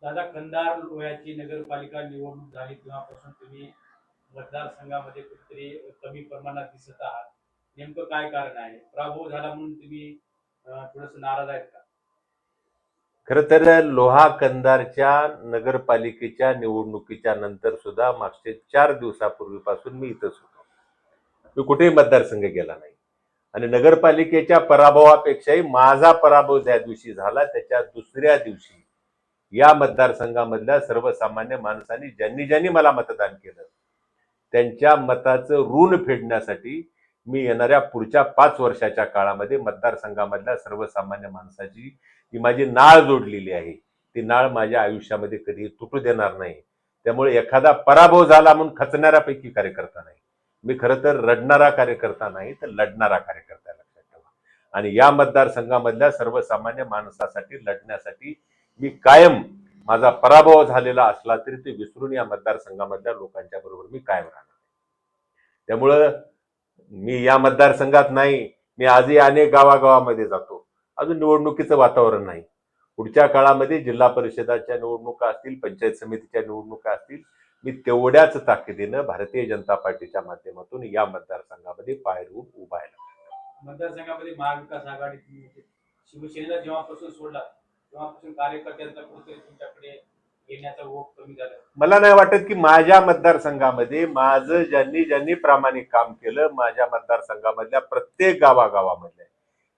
दादा, कंधार लोह्याची नगरपालिका निवडणूक झाली तेव्हापासून तुम्ही मतदारसंघामध्ये कुठेतरी कमी प्रमाणात दिसत आहात. नेमकं काय कारण आहे? पराभव झाला म्हणून तुम्ही थोडस नाराज आहेत का? खर तर लोहा कंधारच्या नगरपालिकेच्या निवडणुकीच्या नंतर सुद्धा मागचे 4 दिवसापूर्वीपासून मी इथंच होतो. मी कुठेही मतदारसंघ गेला नाही. आणि नगरपालिकेच्या पराभवापेक्षाही माझा पराभव ज्या दिवशी झाला त्याच्या दुसऱ्या दिवशी या मतदारसंघामधल्या सर्वसामान्य माणसांनी ज्यांनी ज्यांनी मला मतदान केलं त्यांच्या मताचं ऋण फेडण्यासाठी मी येणाऱ्या पुढच्या 5 वर्षाच्या काळामध्ये मतदारसंघामधल्या सर्वसामान्य माणसाची जी माझी नाळ जोडलेली आहे ती नाळ माझ्या आयुष्यामध्ये कधी तुटू देणार नाही. त्यामुळे एखादा पराभव झाला म्हणून खचणाऱ्यापैकी कार्यकर्ता नाही. मी खरं तर रडणारा कार्यकर्ता नाही तर लढणारा कार्यकर्ता लक्षात ठेवा. आणि या मतदारसंघामधल्या सर्वसामान्य माणसासाठी लढण्यासाठी मी कायम माझा पराभव झालेला असला तरी ते विसरून या मतदारसंघामधल्या लोकांच्या बरोबर मी कायम राहणार. त्यामुळं मी या मतदारसंघात नाही, मी आजही अनेक गावागावामध्ये जातो. अजून निवडणुकीचं वातावरण नाही. पुढच्या काळामध्ये जिल्हा परिषदाच्या निवडणुका असतील, पंचायत समितीच्या निवडणुका असतील, मी तेवढ्याच ताकदीनं भारतीय जनता पार्टीच्या माध्यमातून या मतदारसंघामध्ये पाय रोवून उभा आहे. मतदारसंघामध्ये महाविकास आघाडी शिवसेनेला जेव्हापासून सोडला तेव्हापासून कार्यकर्त्यांचा कुठेतरी तुमच्याकडे येण्याचा ओघ कमी झाला. मला नाही वाटत की माझ्या मतदारसंघामध्ये माझं ज्यांनी ज्यांनी प्रामाणिक काम केलं, माझ्या मतदारसंघामधल्या प्रत्येक गावागावामधल्या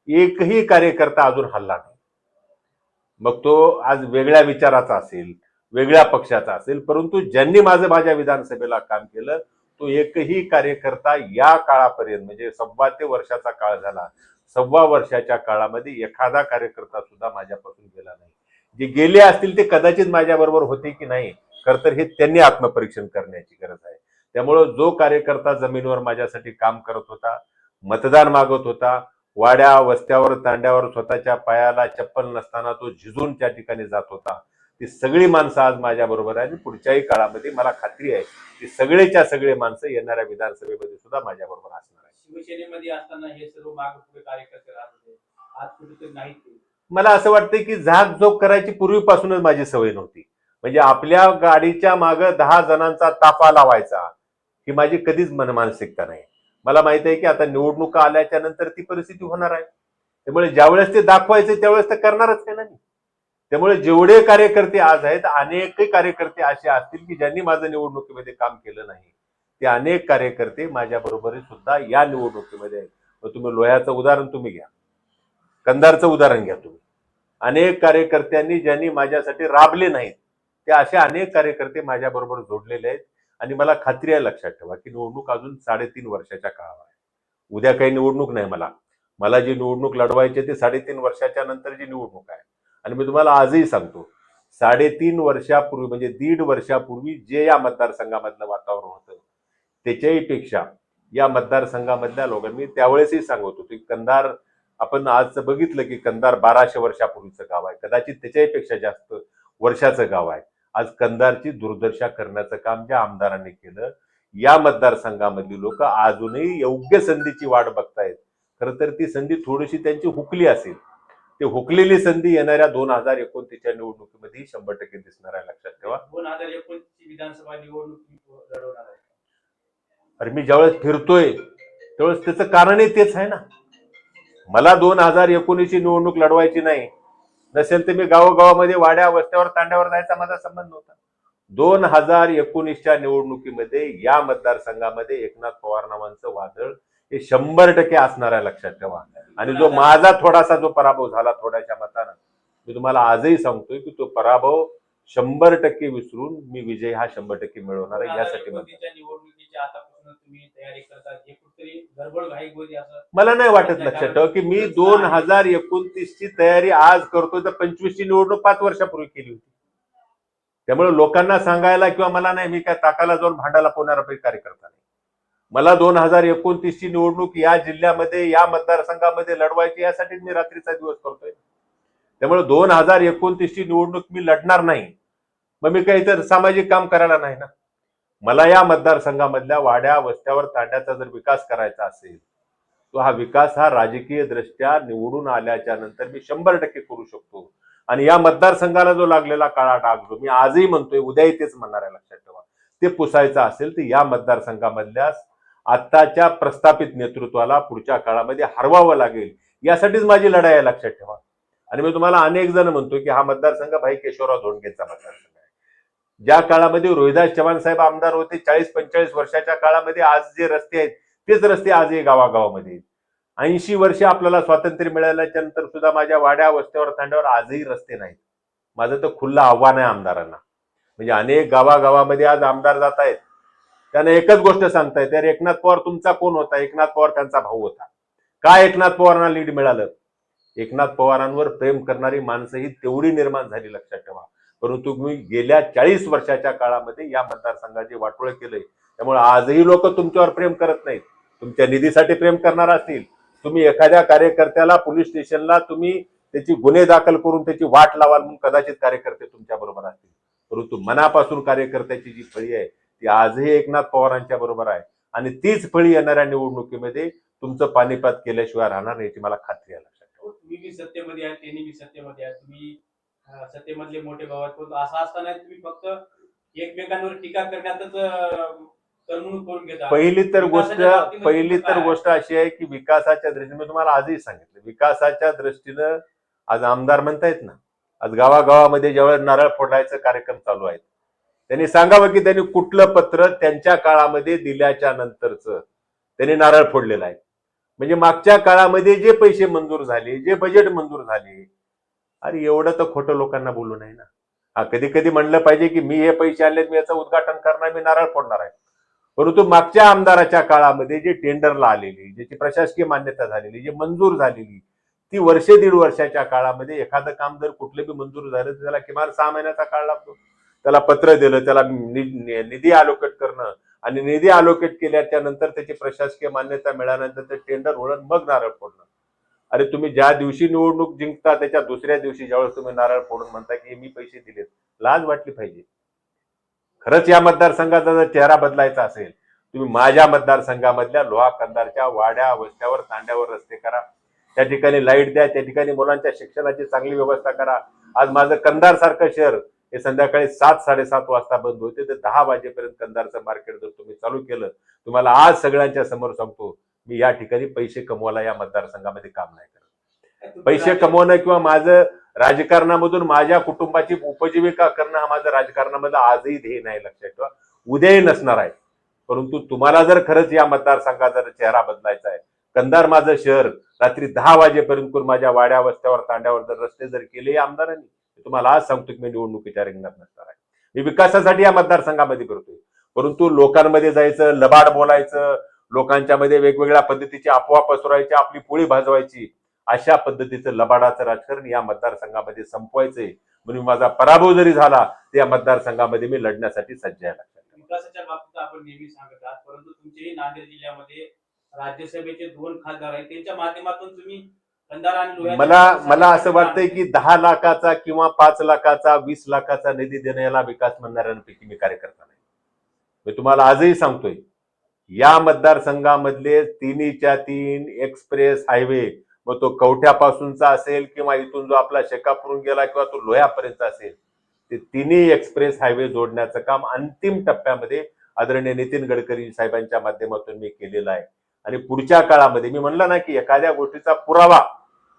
एकही कार्यकर्ता अजून हल्ला नाही. मग तो आज वेगळ्या विचाराचा असेल, वेगळ्या पक्षाचा असेल, परंतु ज्यांनी माझ्या विधानसभेला काम केलं तो एकही कार्यकर्ता या काळापर्यंत म्हणजे 2.25 वर्षाचा काळ झाला, 2.25 वर्षाच्या काळामध्ये एखादा कार्यकर्ता सुद्धा माझ्यापासून गेला नाही. जे गेले असतील ते कदाचित माझ्याबरोबर होते की नाही, खरं तर हे त्यांनी आत्मपरीक्षण करण्याची गरज आहे. त्यामुळं जो कार्यकर्ता जमिनीवर माझ्यासाठी काम करत होता, मतदान मागत होता, वाड्या वस्त्यावर तांड्यावर स्वतःच्या पायाला चप्पल नसताना तो झिजून त्या ठिकाणी जात होता, ती सगळी माणसं आज माझ्याबरोबर आहे. आणि पुढच्याही काळामध्ये मला खात्री आहे की सगळेच्या सगळे माणसं येणाऱ्या विधानसभेमध्ये सुद्धा माझ्याबरोबर असणार आहे. शिवसेनेमध्ये असताना हे सर्व मागे पुढे कार्यकर्ते राहत होते, आज कुठेतरी नाही. मला असं वाटतं की झाकझोक करायची पूर्वीपासूनच माझी सवय नव्हती. म्हणजे आपल्या गाडीच्या मागे 10 जणांचा ताफा लावायचा ही माझी कधीच मानसिकता नाही. मला माहित आहे की आता निवडणुका आल्याच्या नंतर ती परिस्थिती होणार आहे. त्यामुळे ज्यावेळेस ते दाखवायचे त्यावेळेस ते करणारच नाही ना मी. त्यामुळे जेवढे कार्यकर्ते आज आहेत, अनेक कार्यकर्ते असे असतील की ज्यांनी माझं निवडणुकीमध्ये काम केलं नाही, ते अनेक कार्यकर्ते माझ्या बरोबर सुद्धा या निवडणुकीमध्ये आहेत. तुम्ही लोह्याचं उदाहरण तुम्ही घ्या, कंधारचं उदाहरण घ्या तुम्ही. अनेक कार्यकर्त्यांनी ज्यांनी माझ्यासाठी राबले नाहीत ते असे अनेक कार्यकर्ते माझ्या बरोबर जोडलेले आहेत. आणि मला खात्री आहे, लक्षात ठेवा की निवडणूक अजून 3.5 वर्षाच्या काळावर आहे. उद्या काही निवडणूक नाही. मला जी निवडणूक लढवायची ते 3.5 वर्षाच्या नंतर जी निवडणूक आहे. आणि मी तुम्हाला आजही सांगतो, 3.5 वर्षापूर्वी म्हणजे 1.5 वर्षापूर्वी जे या मतदारसंघामधलं वातावरण होतं त्याच्याही पेक्षा या मतदारसंघामधल्या लोकांनी त्यावेळेसही सांगत होतो की कंधार, आपण आज बघितलं की कंधार 1200 वर्षापूर्वीचं गाव आहे, कदाचित त्याच्याही पेक्षा जास्त वर्षाचं गाव आहे. आज कंधारची दुर्दशा करण्याचं काम ज्या आमदारांनी केलं, या मतदारसंघामधली लोक अजूनही योग्य संधीची वाट बघतायत. खरं तर ती संधी थोडीशी त्यांची हुकली असेल. ते हुकलेली संधी येणाऱ्या 2029च्या निवडणुकीमध्ये 100% दिसणार आहे, लक्षात ठेवा. 2029 ची विधानसभा निवडणूक लढवणार आहे. अरे मी ज्यावेळेस फिरतोय त्यावेळेस त्याचं कारणही तेच आहे ना. मला 2019ची निवडणूक लढवायची नाही नसेल तर मी गावोगावामध्ये वाड्या वस्त्यावर तांड्यावर जायचा माझा संबंध नव्हता. 2019च्या निवडणुकीमध्ये या मतदारसंघामध्ये एकनाथ पवार नावांचं वादळ हे 100% असणार आहे, लक्षात ठेवा. आणि जो माझा थोडासा जो पराभव झाला थोड्याशा मतानं, मी तुम्हाला आजही सांगतोय की तो पराभव 100% विसरून मी विजय हा 100% मिळवणार आहे. यासाठी निवडणुकीच्या आतापासून तुम्ही तयारी करता, हे कुठेतरी गडबड घाई होईल असं मला नाही वाटत. लक्षात ठेवा की मी 2029ची तयारी आज करतोय तर 25ची निवडणूक 5 वर्षापूर्वी केली होती. त्यामुळे लोकांना सांगायला किंवा मला नाही, मी काय ताकाला जाऊन भांडायला पोहणारा कार्यकर्ता नाही. मला 2029ची निवडणूक या जिल्ह्यामध्ये या मतदारसंघामध्ये लढवायची, यासाठी मी रात्रीचा दिवस करतोय. त्यामुळे 2029ची निवडणूक मी लढणार नाही. मग मी काही तर सामाजिक काम करायला नाही ना. मला या मतदारसंघामधल्या वाड्या वस्त्यावर तांड्याचा जर विकास करायचा असेल तो हा विकास हा राजकीय दृष्ट्या निवडून आल्याच्या नंतर मी 100% करू शकतो. आणि या मतदारसंघाला जो लागलेला काळा डाग जो मी आजही म्हणतोय, उद्याही तेच म्हणणार आहे, लक्षात ठेवा. ते पुसायचं असेल तर या मतदारसंघामधल्या आताच्या प्रस्थापित नेतृत्वाला पुढच्या काळामध्ये हरवावं लागेल. यासाठीच माझी लढाई आहे, लक्षात ठेवा. आणि मी तुम्हाला अनेक जण म्हणतो की हा मतदारसंघ भाई केशवराव धोंडगेंचा मतदारसंघ आहे. ज्या काळामध्ये रोहिदास चव्हाण साहेब आमदार होते 40-45 वर्षाच्या काळामध्ये, आज जे रस्ते आहेत तेच रस्ते आजही गावागावामध्ये आहेत. 80 वर्ष आपल्याला स्वातंत्र्य मिळाल्याच्या नंतर सुद्धा माझ्या वाड्या वस्त्यावर तांड्यावर आजही रस्ते नाहीत. माझं तर खुल्लं आव्हान आहे आमदारांना. म्हणजे अनेक गावागावामध्ये आज आमदार जात आहेत, त्यांना एकच गोष्ट सांगतायत, तर एकनाथ पवार तुमचा कोण होता? एकनाथ पवार त्यांचा भाऊ होता. काय एकनाथ पवारांना लीड मिळालं? एकनाथ पवारांवर प्रेम करणारी माणसं ही तेवढी निर्माण झाली, लक्षात ठेवा. परंतु तुम्ही गेल्या 40 वर्षाच्या काळामध्ये या मतदारसंघाचे वाटोळ केलंय. त्यामुळे आजही लोक तुमच्यावर प्रेम करत नाहीत. तुमच्या निधीसाठी प्रेम करणार असतील, तुम्ही एखाद्या कार्यकर्त्याला पोलीस स्टेशनला तुम्ही त्याची गुन्हे दाखल करून त्याची वाट लावाल म्हणून कदाचित कार्यकर्ते तुमच्या बरोबर असतील. परंतु मनापासून कार्यकर्त्याची जी फळी आहे ती आजही एकनाथ पवारांच्या बरोबर आहे. आणि तीच फळी येणाऱ्या निवडणुकीमध्ये तुमचं पानिपात केल्याशिवाय राहणार नाही, याची मला खात्री आहे, लक्षात ठेवा. तुम्ही बी सत्तेमध्ये आहे, त्यांनी बी सत्तेमध्ये आहे, तुम्ही सत्तेमधले मोठे भाऊ आहेत, पण असं असताना तुम्ही फक्त एकमेकांवर टीका करण्यातच करमणूक करून घेता. पहिली तर गोष्ट अशी आहे की विकासाच्या दृष्टीने मी तुम्हाला आजही सांगितलं, विकासाच्या दृष्टीनं आज आमदार म्हणतायत ना, आज गावागावामध्ये जेव्हा नारळ फोडायचं कार्यक्रम चालू आहेत, त्यांनी सांगावं की त्यांनी कुठलं पत्र त्यांच्या काळामध्ये दिल्याच्या नंतरचं त्यांनी नारळ फोडलेलं आहे. म्हणजे मागच्या काळामध्ये जे पैसे मंजूर झाले, जे बजेट मंजूर झाले, अरे एवढं तर खोटं लोकांना बोलू नये ना. हा, कधी कधी म्हणलं पाहिजे की मी हे पैसे आणलेत, मी याचं उद्घाटन करणार, मी नारळ फोडणार आहे. परंतु मागच्या आमदाराच्या काळामध्ये जे टेंडरला आलेली, ज्याची प्रशासकीय मान्यता झालेली, जे मंजूर झालेली, ती वर्षे दीड वर्षाच्या काळामध्ये एखादं काम जर कुठलं बी मंजूर झालं तर त्याला किमान 6 महिन्याचा काळ लागतो. त्याला पत्र दिलं, त्याला निधी अलोकेट करणं, आणि निधी अलोकेट केल्याच्या नंतर त्याची प्रशासकीय मान्यता मिळाल्यानंतर ते टेंडर होणं, मग नारळ फोडणं. अरे तुम्ही ज्या दिवशी निवडणूक जिंकता त्याच्या दुसऱ्या दिवशी ज्यावेळेस तुम्ही नारळ फोडून म्हणता की मी पैसे दिलेत, लाज वाटली पाहिजे. खरंच या मतदारसंघाचा जर चेहरा बदलायचा असेल, तुम्ही माझ्या मतदारसंघामधल्या लोहा कंदारच्या वाड्या वस्त्यावर तांड्यावर रस्ते करा, त्या ठिकाणी लाईट द्या, त्या ठिकाणी मुलांच्या शिक्षणाची चांगली व्यवस्था करा. आज माझं कंधार सारखं शहर हे संध्याकाळी 7-7:30 वाजता बंद होते, तर 10 वाजेपर्यंत कंधारचं मार्केट जर तुम्ही चालू केलं, तुम्हाला आज सगळ्यांच्या समोर सांगतो, मी या ठिकाणी पैसे कमवायला या मतदारसंघामध्ये काम नाही करत. पैसे कमवणं किंवा माझं राजकारणामधून माझ्या कुटुंबाची उपजीविका करणं हा माझं राजकारणामध्ये आजही ध्येय नाही, लक्षात ठेवा, उद्याही नसणार आहे. परंतु तुम्हाला जर खरंच या मतदारसंघाचा जर चेहरा बदलायचा आहे, कंधार माझं शहर रात्री 10 वाजेपर्यंत माझ्या वाड्या वस्त्यावर तांड्यावर जर रस्ते जर केले या आमदारांनी, तुम्हाला आज सांगतो की मी निवडणुकीच्या रिंगणात नसणार आहे. मी विकासासाठी या मतदारसंघामध्ये करतोय. परंतु लोकांमध्ये जायचं, लबाड बोलायचं, लोकांच्या मध्ये वेगवेगळ्या पद्धतीची अफवा पसरवायची, आपली पोळी भाजवायची, अशा पद्धतीचं लबाडाचं राजकारण या मतदारसंघामध्ये संपवायचंय. म्हणून माझा पराभव जरी झाला तर या मतदारसंघामध्ये मी लढण्यासाठी सज्ज आहे. विकासाच्या बाबतीत आपण नेहमी सांगत आहात, परंतु तुमचेही नांदेड जिल्ह्यामध्ये राज्यसभेचे 2 खासदार आहेत, त्यांच्या माध्यमातून तुम्ही कंधार आणि मला असं वाटतंय की 10 लाखाचा किंवा 5 लाखाचा 20 लाखाचा निधी देण्याला विकास म्हणणाऱ्यांपैकी मी कार्यकर्ता नाही. मी तुम्हाला आजही सांगतोय, या मतदारसंघामधले 3च्या-3 एक्सप्रेस हायवे, मग तो कवठ्यापासूनचा असेल किंवा इथून जो आपला शेकापूरून गेला किंवा तो लोह्यापर्यंत असेल, ते 3 एक्सप्रेस हायवे जोडण्याचं काम अंतिम टप्प्यामध्ये आदरणीय नितीन गडकरी साहेबांच्या माध्यमातून मी केलेलं आहे. आणि पुढच्या काळामध्ये मी म्हणलं ना की एखाद्या गोष्टीचा पुरावा,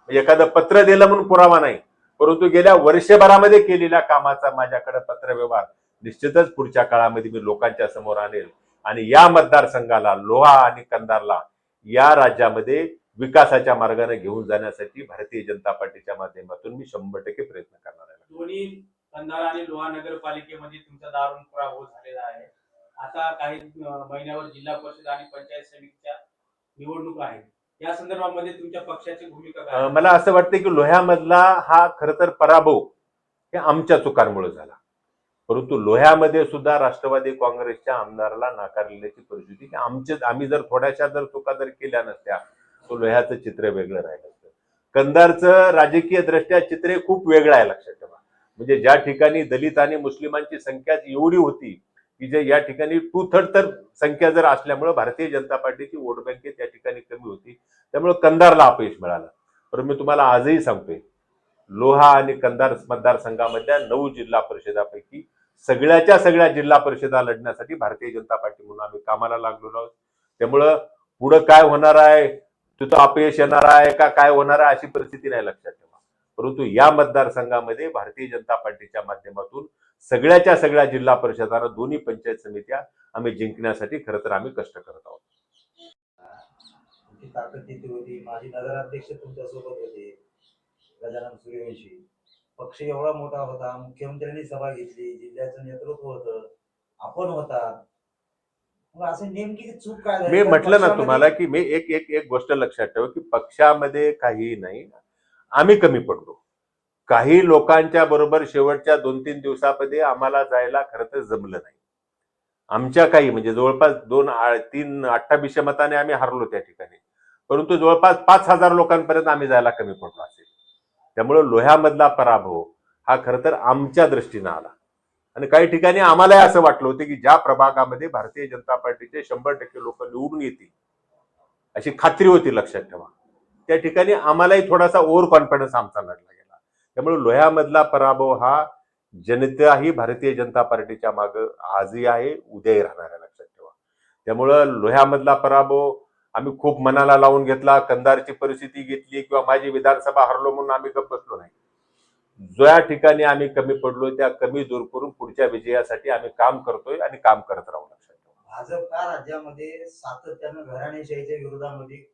एखादं पत्र दिलं म्हणून पुरावा नाही, परंतु गेल्या वर्षभरामध्ये केलेल्या कामाचा माझ्याकडे पत्रव्यवहार निश्चितच पुढच्या काळामध्ये मी लोकांच्या समोर आणेल. आणि या मतदारसंघाला, लोहा आणि कंधारला या राज्यामध्ये विकासाच्या मार्गाने घेऊन जाण्यासाठी भारतीय जनता पार्टीच्या माध्यमातून मी 100% प्रयत्न करणार आहे. दोन्ही कंधार आणि लोहा नगरपालिकेमध्ये तुमचा दारुण पराभव झालेला आहे. आता काही महिन्यावर जिल्हा परिषद आणि पंचायत समितीच्या निवडणूक आहेत. या संदर्भामध्ये तुमच्या पक्षाची भूमिका काय? मला असं वाटतं की लोह्यामधला हा खरं तर पराभव हे आमच्या चुकांमुळे झाला. परंतु लोह्यामध्ये सुद्धा राष्ट्रवादी काँग्रेसच्या आमदाराला नाकारलेल्याची परिस्थिती, की आम्ही जर थोड्याशा जर चुका जर केल्या नसत्या तो लोह्याचं चित्र वेगळं राहिलं असतं. कंधारचं राजकीय दृष्ट्या चित्र खूप वेगळं आहे, लक्षात ठेवा. म्हणजे ज्या ठिकाणी दलित आणि मुस्लिमांची संख्या एवढी होती की जे या ठिकाणी 2/3 तर संख्या जर असल्यामुळे भारतीय जनता पार्टीची वोट बँक त्या ठिकाणी कमी होती, त्यामुळे कंधारला अपयश मिळालं. पण मी तुम्हाला आजही सांगतोय, लोहा आणि कंधार मतदारसंघामधल्या 9 जिल्हा परिषदापैकी सगळ्याच्या सगळ्या जिल्हा परिषदा लढण्यासाठी भारतीय जनता पार्टी म्हणून आम्ही कामाला लागलेलो आहोत. त्यामुळं पुढं काय होणार आहे, तिथं अपयश येणार आहे का काय होणार आहे अशी परिस्थिती नाही लक्षात ठेवा. परंतु या मतदारसंघामध्ये भारतीय जनता पार्टीच्या माध्यमातून सगळ्याच्या सगळ्या जिल्हा परिषदांना दोन्ही पंचायत समित्या आम्ही जिंकण्यासाठी खरं तर आम्ही कष्ट करत आहोत. तुमची ताकद किती होती? माजी नगराध्यक्ष तुमच्यासोबत होते, गजानन सूर्यवंशी. पक्ष एवढा मोठा होता, मुख्यमंत्र्यांनी सभा घेतली, जिल्ह्याचं नेतृत्व होतं, आपण होता. मग असं नेमकी चूक काय झाली? मी म्हटलं ना पक्षामध्ये- तुम्हाला की मी एक एक एक गोष्ट लक्षात ठेवा की पक्षामध्ये काही नाही, आम्ही कमी पडलो. काही लोकांच्या बरोबर शेवटच्या 2-3 दिवसामध्ये आम्हाला जायला खरं तर जमलं नाही. आमच्या काही म्हणजे जवळपास 2-3-28 मताने आम्ही हरलो त्या ठिकाणी, परंतु जवळपास 5,000 लोकांपर्यंत आम्ही जायला कमी पडलो असेल. त्यामुळे लोह्यामधला पराभव हा खरं तर आमच्या दृष्टीनं आला. आणि काही ठिकाणी आम्हालाही असं वाटलं होतं की ज्या प्रभागामध्ये भारतीय जनता पार्टीचे 100% लोक निवडून येतील अशी खात्री होती, लक्षात ठेवा. त्या ठिकाणी आम्हालाही थोडासा ओव्हर कॉन्फिडन्स आमचा लढला गेला. त्यामुळे लोह्यामधला पराभव हा जनताही भारतीय जनता पार्टीच्या मागे आजही आहे, उद्याही राहणार आहे, लक्षात ठेवा. त्यामुळं लोह्यामधला पराभव आम्ही खूप मनाला लावून घेतला, कंधारची परिस्थिती घेतली किंवा माझी विधानसभा हरलो म्हणून आम्ही गप्प बसलो नाही. ज्या ठिकाणी आम्ही कमी पडलो त्या कमी दूर करून पुढच्या विजयासाठी आम्ही काम करतोय आणि काम करत राहू, लक्षात ठेवा. भाजप का राज्यामध्ये सातत्यानं घराणेशाहीच्या विरोधामध्ये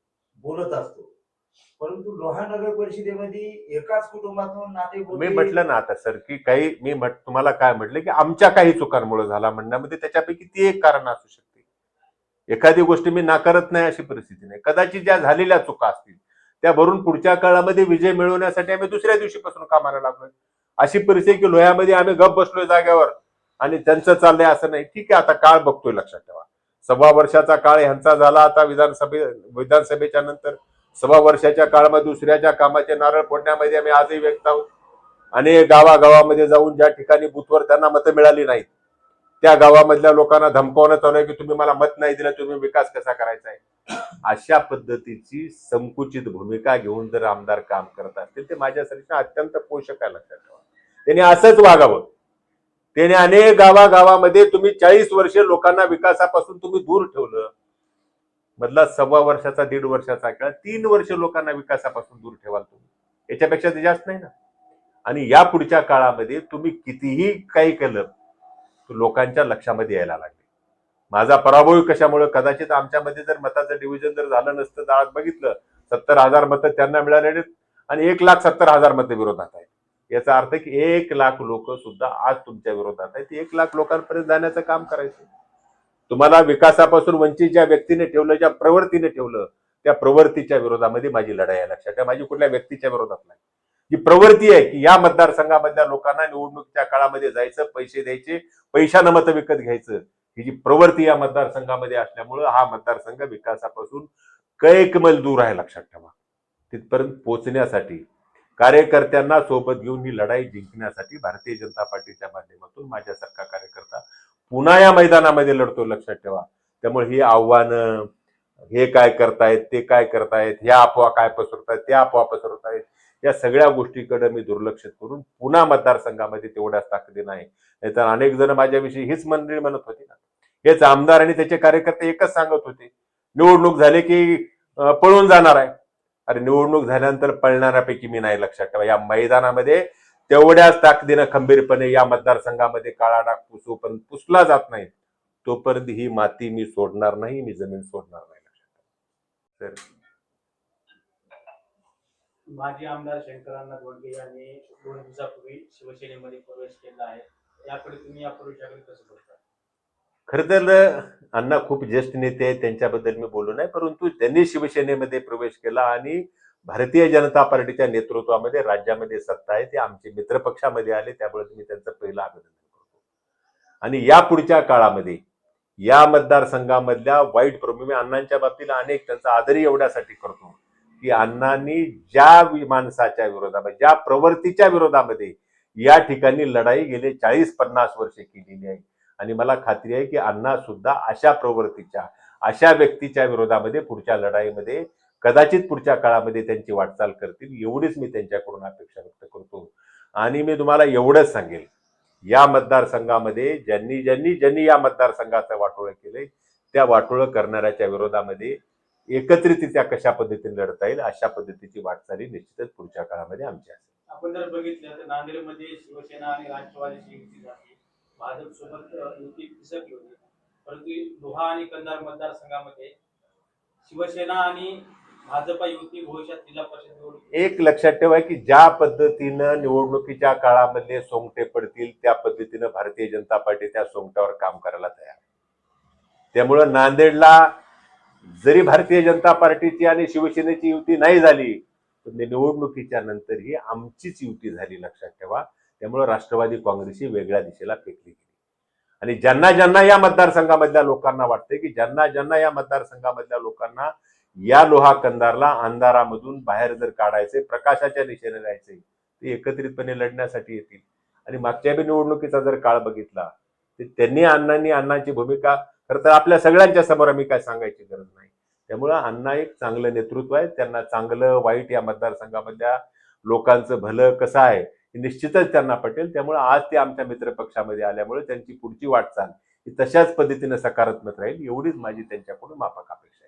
बोलत असतो, परंतु लोहा नगर परिषदेमध्ये एकाच कुटुंबातून नाते मी म्हटलं ना आता सर की काही तुम्हाला काय म्हटलं की आमच्या काही चुकांमुळे झाला म्हणण्यामध्ये त्याच्यापैकी ती एक कारण असू शकते. एखादी गोष्ट मी नाकारत नाही अशी परिस्थिती नाही. कदाचित ज्या झालेल्या चुका असतील त्या भरून पुढच्या काळामध्ये विजय मिळवण्यासाठी आम्ही दुसऱ्या दिवशीपासून कामाला लागलोय. अशी परिस्थिती की लोह्यामध्ये आम्ही गप बसलोय जागेवर आणि त्यांचं चाललंय असं नाही. ठीक आहे, आता काळ बघतोय, लक्षात ठेवा. 1.25 वर्षाचा काळ ह्यांचा झाला आता विधानसभेच्या नंतर 1.25 वर्षाच्या काळामध्ये दुसऱ्याच्या कामाचे नारळ फोडण्यामध्ये आम्ही आजही व्यक्त आहोत. अनेक गावागावामध्ये जाऊन ज्या ठिकाणी बूथवर त्यांना मतं मिळाली नाहीत त्या गावामधल्या लोकांना धमकावणं चालू आहे की तुम्ही मला मत नाही दिलं, तुम्ही विकास कसा करायचा आहे. अशा पद्धतीची संकुचित भूमिका घेऊन जर आमदार काम करत असतील ते माझ्यासाठी अत्यंत पोषक आहे, लक्षात ठेवा. त्यांनी असंच वागावं. त्याने अनेक गावागावामध्ये तुम्ही 40 वर्षे लोकांना विकासापासून तुम्ही दूर ठेवलं. मधला 1.25 वर्षाचा 1.5 वर्षाचा काळ 3 वर्ष लोकांना विकासापासून दूर ठेवाल तुम्ही, याच्यापेक्षा ते जास्त नाही ना. आणि या पुढच्या काळामध्ये तुम्ही कितीही काही केलं लोकांच्या लक्षामध्ये यायला लागले. माझा पराभव कशामुळे, कदाचित आमच्यामध्ये जर मताचं डिव्हिजन जर झालं नसतं तर आज बघितलं 70,000 मतं त्यांना मिळाले आणि 1,70,000 मतं विरोधात आहेत. याचा अर्थ की 1,00,000 लोक सुद्धा आज तुमच्या विरोधात आहेत. 1,00,000 लोकांपर्यंत जाण्याचं काम करायचं. तुम्हाला विकासापासून वंचित ज्या व्यक्तीने ठेवलं, ज्या प्रवृत्तीने ठेवलं, त्या प्रवृत्तीच्या विरोधामध्ये माझी लढाई आहे, लक्षात ठेवा. माझी कुठल्या व्यक्तीच्या विरोधात नाही. जी प्रवृत्ती आहे की या मतदारसंघामधल्या लोकांना निवडणुकीच्या काळामध्ये जायचं, पैसे द्यायचे, पैशानं मतं विकत घ्यायचं, ही जी प्रवृत्ती या मतदारसंघामध्ये असल्यामुळं हा मतदारसंघ विकासापासून कैक मैल दूर आहे, लक्षात ठेवा. तिथपर्यंत पोहोचण्यासाठी कार्यकर्त्यांना सोबत घेऊन ही लढाई जिंकण्यासाठी भारतीय जनता पार्टीच्या माध्यमातून माझ्यासारखा कार्यकर्ता पुन्हा या मैदानामध्ये लढतो, लक्षात ठेवा. त्यामुळे ही आव्हानं, हे काय करतायत, ते काय करतायत, ह्या अफवा काय पसरतायत, त्या अफवा पसरतायत, या सगळ्या गोष्टीकडे मी दुर्लक्षित करून पुन्हा मतदारसंघामध्ये तेवढ्याच ताकदीनं आहे. नाहीतर अनेक जण माझ्याविषयी हीच मंडळी म्हणत होती ना, हेच आमदार आणि त्याचे कार्यकर्ते एकच सांगत होते, निवडणूक झाली की पळून जाणार आहे. अरे निवडणूक झाल्यानंतर पळणाऱ्यापैकी मी नाही, लक्षात ठेवा. या मैदानामध्ये तेवढ्याच ताकदीनं खंबीरपणे या मतदारसंघामध्ये काळा डाग पुसूपर्यंत पुसला जात नाही तोपर्यंत ही माती मी सोडणार नाही, मी जमीन सोडणार नाही, लक्षात ठेवा. माजी आमदार शंकरांना धोंडगे यांनी 2 दिवसापूर्वी शिवसेनेमध्ये प्रवेश केला आहे. याकडे तुम्ही या प्रवेशाकडे कसं बघता? खरं तर अण्णा खूप ज्येष्ठ नेते आहेत, त्यांच्याबद्दल मी बोलू नाही, परंतु त्यांनी शिवसेनेमध्ये प्रवेश केला आणि भारतीय जनता पार्टीच्या नेतृत्वामध्ये राज्यामध्ये सत्ता आहे, ते आमचे मित्र पक्षामध्ये आले, त्यामुळे मी त्यांचं पहिलं अभिनंदन करतो. आणि या पुढच्या काळामध्ये या मतदारसंघामधल्या वाईट प्रभाव, मी अण्णांच्या बाबतीला अनेक त्यांचा आदरही एवढ्यासाठी करतो की अण्णांनी ज्या माणसाच्या विरोधामध्ये, ज्या प्रवृत्तीच्या विरोधामध्ये या ठिकाणी लढाई गेले 40-50 वर्षे केलेली आहे. आणि मला खात्री आहे की अण्णा सुद्धा अशा प्रवृत्तीच्या, अशा व्यक्तीच्या विरोधामध्ये पुढच्या लढाईमध्ये कदाचित पुढच्या काळामध्ये त्यांची वाटचाल करतील, एवढीच मी त्यांच्याकडून अपेक्षा व्यक्त करतो. आणि मी तुम्हाला एवढंच सांगेल, या मतदारसंघामध्ये ज्यांनी ज्यांनी ज्यांनी या मतदारसंघाचं वाटोळं केलंय त्या वाटोळं करणाऱ्याच्या विरोधामध्ये एकत्रितरित्या कशा पद्धतीने लढता येईल अशा पद्धतीची वाटचाली निश्चितच पुढच्या काळामध्ये आमची असेल. आपण जर बघितलं तर नांदेडमध्ये शिवसेना आणि राष्ट्रवादीची युती झाली, भाजप सोबत युती फिसकली होती, परंतु लोहा आणि कंधार मतदारसंघामध्ये शिवसेना आणि भाजपा युती भविष्यात जिल्हा परिषद निवडणूक एक लक्षात ठेवा की ज्या पद्धतीनं निवडणुकीच्या काळामध्ये सोंगटे पडतील त्या पद्धतीनं भारतीय जनता पार्टी त्या सोंगट्यावर काम करायला तयार आहे. त्यामुळं नांदेडला जरी भारतीय जनता पार्टीची आणि शिवसेनेची युती नाही झाली तर निवडणुकीच्या नंतर ही आमचीच युती झाली, लक्षात ठेवा. त्यामुळे राष्ट्रवादी काँग्रेस ही वेगळ्या दिशेला फेकली गेली. आणि ज्यांना ज्यांना या मतदारसंघामधल्या लोकांना वाटतंय की ज्यांना ज्यांना या मतदारसंघामधल्या लोकांना या लोहा कंदारला अंधारामधून बाहेर जर काढायचे, प्रकाशाच्या दिशेने जायचे, ते एकत्रितपणे लढण्यासाठी येतील. आणि मागच्या बी निवडणुकीचा जर काळ बघितला तर त्यांनी अण्णांची भूमिका खरं तर आपल्या सगळ्यांच्या समोर आम्ही काय सांगायची गरज नाही. त्यामुळं अण्णा एक चांगलं नेतृत्व आहे, त्यांना चांगलं वाईट या मतदारसंघामधल्या लोकांचं भलं कसं आहे हे निश्चितच त्यांना पटेल. त्यामुळे आज ते आमच्या मित्रपक्षामध्ये आल्यामुळे त्यांची पुढची वाटचाल ही तशाच पद्धतीने सकारात्मक राहील, एवढीच माझी त्यांच्याकडून माफक अपेक्षा.